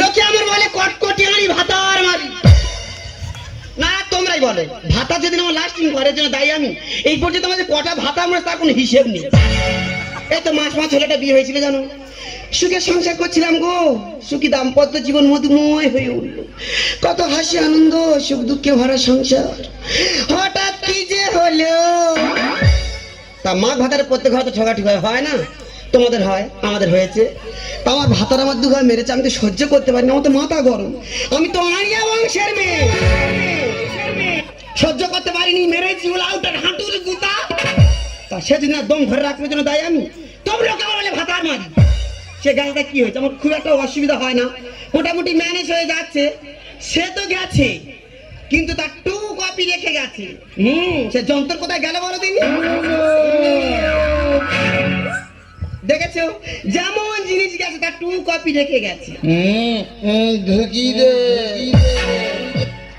লোকে আমার বলে কটকটি আনি ভাতার মারি। না তোমরাই বলো ভাতা যেদিন আমার লাস্টিং করে জন্য দায়ী আমি। এই পর্যন্ত আমাদের কটা ভাতা আমরা তার কোনো হিসেব নেই। এই তো মাস ছেলেটা বিয়ে হয়েছিল জানো, সুখে সংসার করছিলাম গো, সুখী দাম্পত্য জীবন মধুময় হয়ে উঠল, কত হাসি আনন্দ সুখ দুঃখে ভরা সংসার। হঠাৎ কি যে হলো, তা মাঘ ভাতারে প্রত্যেক হয়তো ঠগাঠি হয় না, তোমাদের হয় আমাদের হয়েছে। তা আমার ভাতার আমার দু ঘরে মেরেছে, আমি তো সহ্য করতে পারি না, আমার তো মাথা গরম। আমি তো আড়িয়া বংশের মেয়ে, সহ্য করতে পারিনি, মেরেছি লাউটার হাঁটুর গুতা। তা সেদিন দম ধরে রাখবার জন্য দায়ী আমি। তোমরা কেমন বলে ভাতার মারি, সে গাছটা কি হয়েছে, আমার খুব একটা অসুবিধা হয় না, মোটামুটি ম্যানেজ হয়ে যাচ্ছে। সে তো গেছে কিন্তু তার টু কপি রেখে গেছে। সে যন্ত্র কোথায় গেল বলো দিন। দেখেছো যেমন জিনিস গেছে তার টু কপি রেখে গেছে।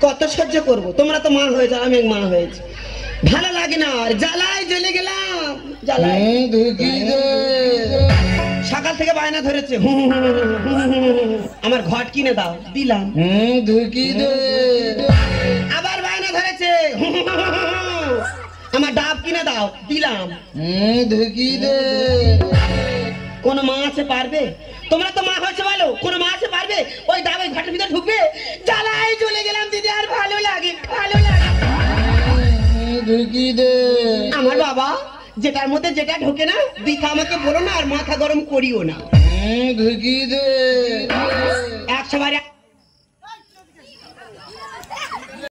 কত সহ্য করবো, তোমরা তো মা হয়েছে, আমি এক মা হয়েছে, ভালো লাগে না। আর জ্বালায় জ্বলে গেলাম, জ্বালায় সকাল থেকে বায়না ধরেছে আমার ঘট কিনে দাও, দিলাম। আবার বায়না ধরেছে আমার ডাব কিনে দাও, দিলাম। কোন মা আছে পারবে, তোমরা তো মা হয়েছে বলো, কোন মা আছে পারবে ওই ডাবের ঘাটের ভিতরে ঢুকবে? জ্বালায় চলে গেলাম দিদি, আর ভালো লাগে, ভালো লাগে। আমার বাবা যেটার মধ্যে যেটা ঢোকে না দিকা আমাকে বলো না, আর মাথা গরম করিও না। 100 বার